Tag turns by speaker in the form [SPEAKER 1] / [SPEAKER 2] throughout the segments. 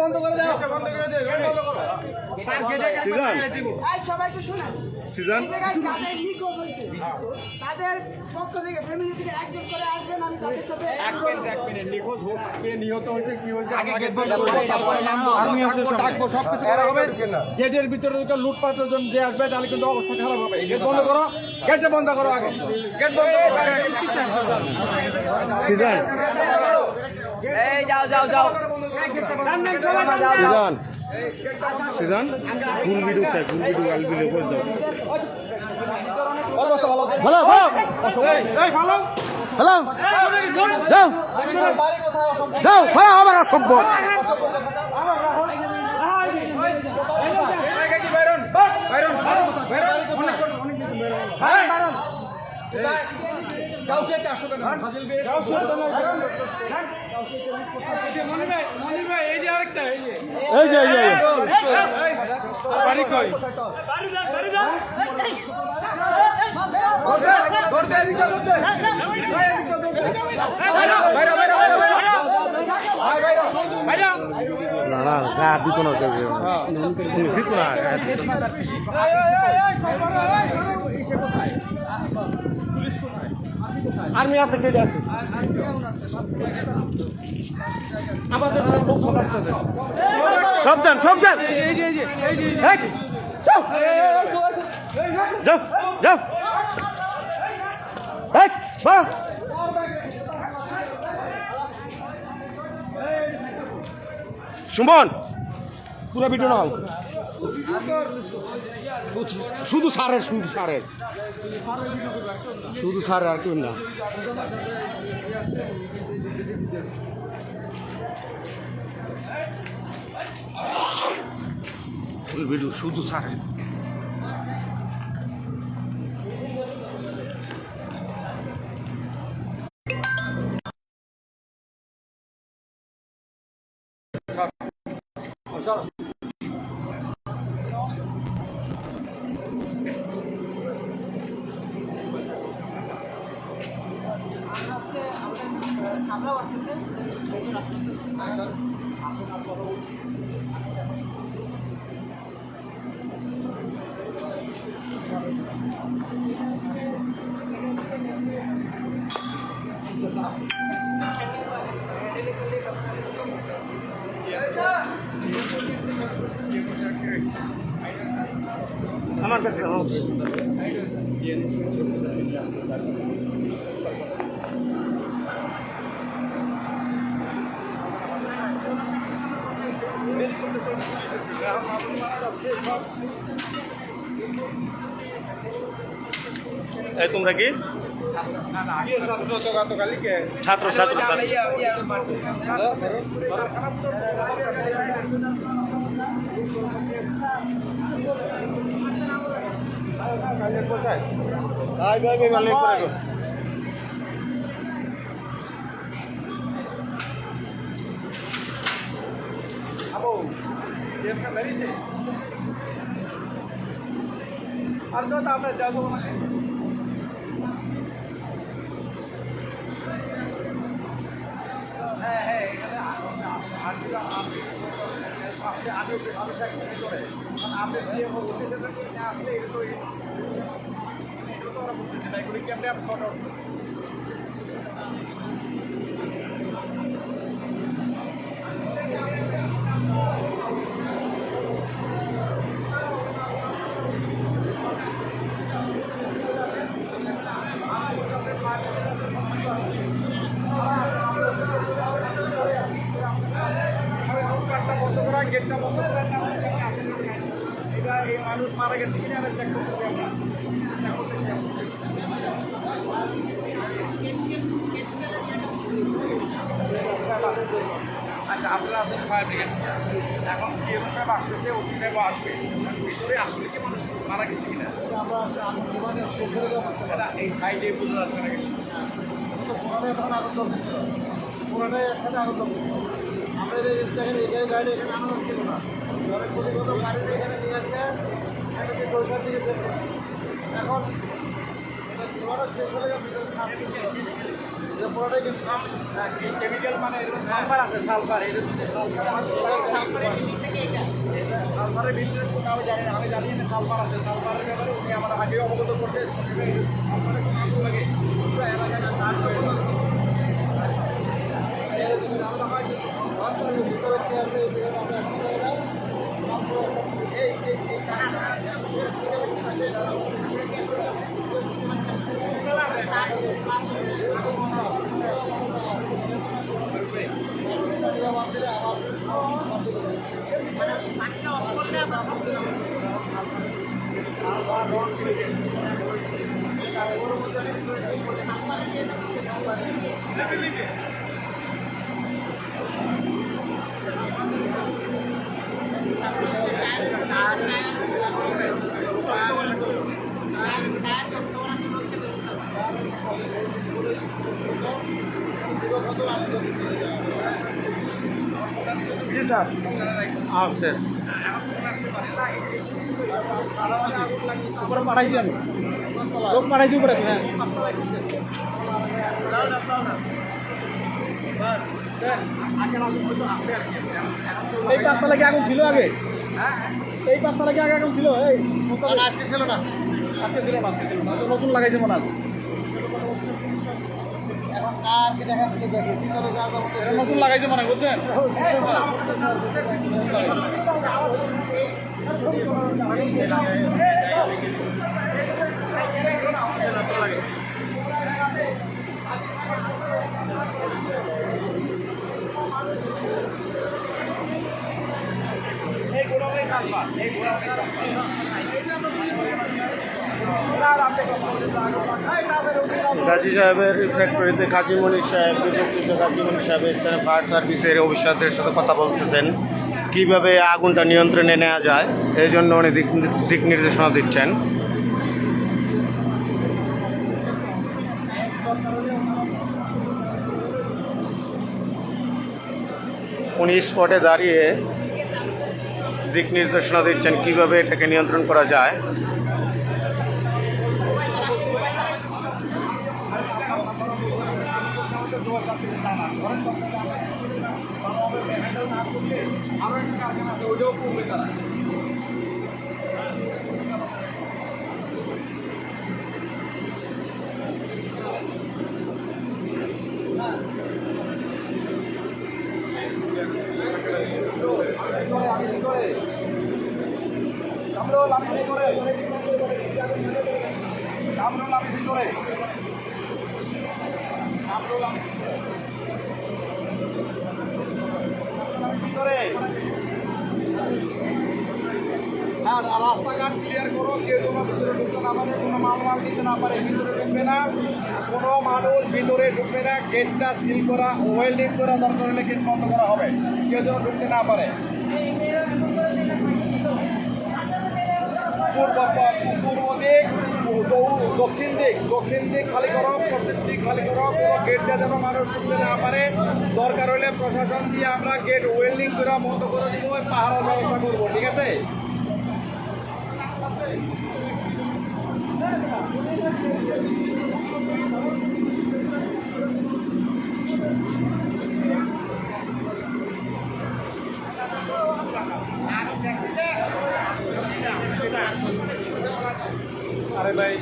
[SPEAKER 1] বন্ধ করে দাও। সিজন তাদের পক্ষ থেকে ফ্যামিলি থেকে একজন করে আসবেন, আমি তাদের সাথে নিখোঁজ হোক, নিহত হয়েছে কি হয়েছে সবকিছু করা হবে। গেটের ভিতরে লুটপাটের জন্য যে আসবে তাহলে কিন্তু অবস্থা খারাপ হবে। গেট বন্ধ করো, গেটটা বন্ধ করো আগে, গেট বন্ধ সিজন সিজন ফুল ভিডিও চাই, ফুল ভিডিও আল ভিডিও করে দাও। হ্যালো হ্যালো হ্যালো যাও যাও ভাই, আবার অসভ্য। আর্মি আছে, কেটে আছে সাবধান সাবধান, যাও যাও সুমন পুরো ভিডিও নাও, শুধু সারের শুধু সারের শুধু সারের আর কেউ না। ভিডিও শুধু সারের। আমার কাছে তোমরা কি ছাত্র ছাত্র আর তো আমরা যাবো গেটটা বন্ধ করে এটা এই মানুষ মারা গেছে কিনা চেক করতেছি আমরা। আচ্ছা, আপনারা আসেন ফায়ার ব্রিগেড, এখন কি সাহেব আসতেছে, ওসি সাহেব আসবে, ভিতরে আসলে কি মানুষ মারা গেছে কিনা আমরা এই সাইডে বোঝা যাচ্ছে না কিছু। পুরানো আগুন চলতেছিল, পুরানো একসাথে আগুন চলতেছিল। আমরা দেখেন এই গাড়ি এখানে আনানো ছিল না, অনেক প্রতিগত গাড়িতে এখানে নিয়ে আসে এটাকে পরিষ্কার দিকে এখন পুরোটা শেষ হলে ভিতরে সাপ যে পুরোটাই কিন্তু কেমিক্যাল মানে সালফার আছে সালফার এই সালফারের ভিতরে কোনো আমি জানি না সালফার আছে সালফারের ব্যাপারে উনি আমার আগে অবগত করতে সালফারের কোনো আগুন লাগে পুরো এলাকায় জি স্যার আচ্ছা উপরে পাঠাইছি আমি লোক পাঠাইছি উপরে হ্যাঁ এই পাঁচতলা কি আগুন ছিল আগে এই পাঁচতলা কি আগে আগুন ছিল এই আজকে ছিল না আজকে ছিল না আজকে ছিল না নতুন লাগাইছে মনে হয় এখন আর কি দেখা নতুন লাগাইছে মনে হয় বুঝছেন
[SPEAKER 2] গাজী সাহেবের ফ্যাক্টরিতে কাজী মনির সাহেব বিপক্ষিত কাজী মনির সাহেব এখানে ফায়ার সার্ভিসের অফিসারদের সাথে কথা বলতেছেন কীভাবে আগুনটা নিয়ন্ত্রণে নেওয়া যায় এই জন্য উনি দিক নির্দেশনা দিচ্ছেন। উনি স্পটে দাঁড়িয়ে দিক নির্দেশনা দিচ্ছেন কীভাবে এটাকে নিয়ন্ত্রণ করা যায়।
[SPEAKER 1] আরো একটা কারখানা আছে ওইটাও করবে তারা আমি ভিতরে কামরুল আমি ভিতরে কামরুল আমি ভিতরে কামরুল আমি ভিতরে হ্যাঁ রাস্তাঘাট ক্লিয়ার করো কেউ যেন ভিতরে ঢুকতে না পারে কোনো মাল দিতে না পারে ভিতরে ঢুকবে না কোনো মানুষ ভিতরে ঢুকবে না গেটটা সিল করা ওয়েল্ডিং করা দরকার হলে গেট বন্ধ করা হবে কেউ যেন ঢুকতে না পারে পূর্ব দিক দক্ষিণ দিক খালি করো পশ্চিম দিক খালি করো কোনো গেটটা যেন মানুষ ঢুকতে না পারে দরকার হলে প্রশাসন দিয়ে আমরা গেট ওয়েল্ডিং করে বন্ধ করে দিব পাহারার ব্যবস্থা করবো ঠিক আছে আরে ভাই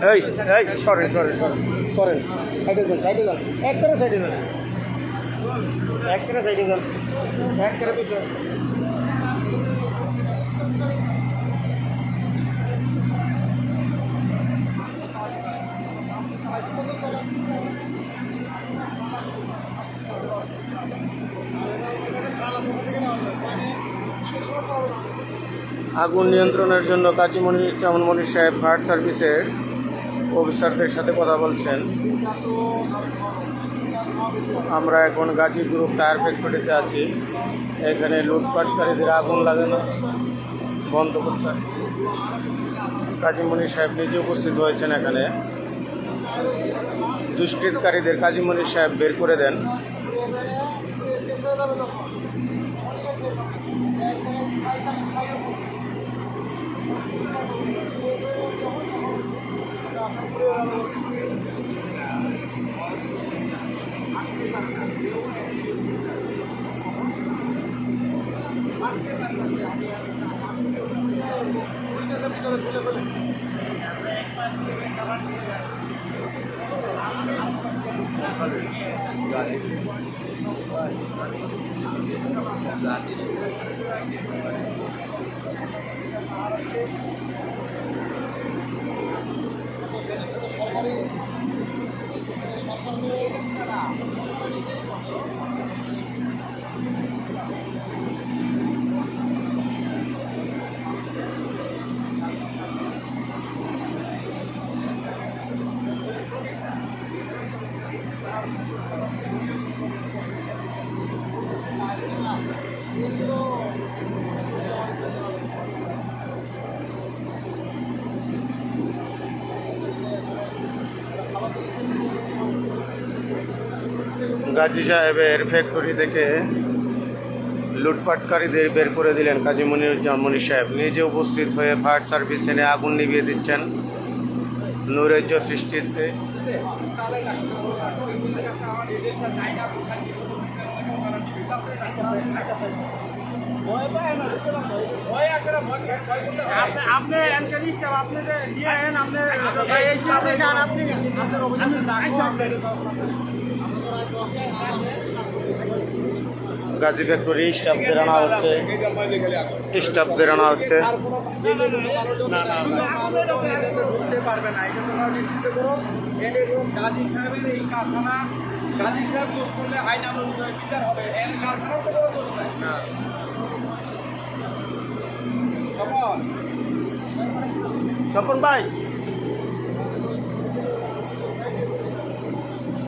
[SPEAKER 2] এই সরেন সাইডে যান এক করে সাইডে যান এক করে পিছনে আগুন নিয়ন্ত্রণের জন্য কাজী মনির সাহেব ফায়ার সার্ভিসের অফিসারদের সাথে কথা বলছেন। আমরা এখন গাজী গ্রুপ টায়ার ফ্যাক্টরিতে আছি। এখানে লুটপাটকারীদের আগুন লাগানো বন্ধ করতে কাজী মনির সাহেব নিজে উপস্থিত হয়েছেন এখানে। দুষ্কৃতকারীদের কাজী মনির সাহেব বের করে দেন। গাজী সাহেবের ফ্যাক্টরি থেকে লুটপাটকারীদের বের করে দিলেন কাজী মনির সাহেব। নিজে উপস্থিত হয়ে ফায়ার সার্ভিস এনে আগুন নিভিয়ে দিচ্ছেন নৈরাজ্য সৃষ্টিতে। গাজী ফ্যাক্টরি স্টাফদের আনা হচ্ছে, স্টাফদের আনা হচ্ছে।
[SPEAKER 1] ঢুকতে পারবে না, এটা তোমরা নিশ্চিত করো। এবং গাজী সাহেবের এই কারখানা, গাজী সাহেব দোষ করলে আইন অনুযায়ী বিচার হবে। এর কারখানার তো কোনো দোষ নাই। স্বপন
[SPEAKER 2] স্বপন ভাই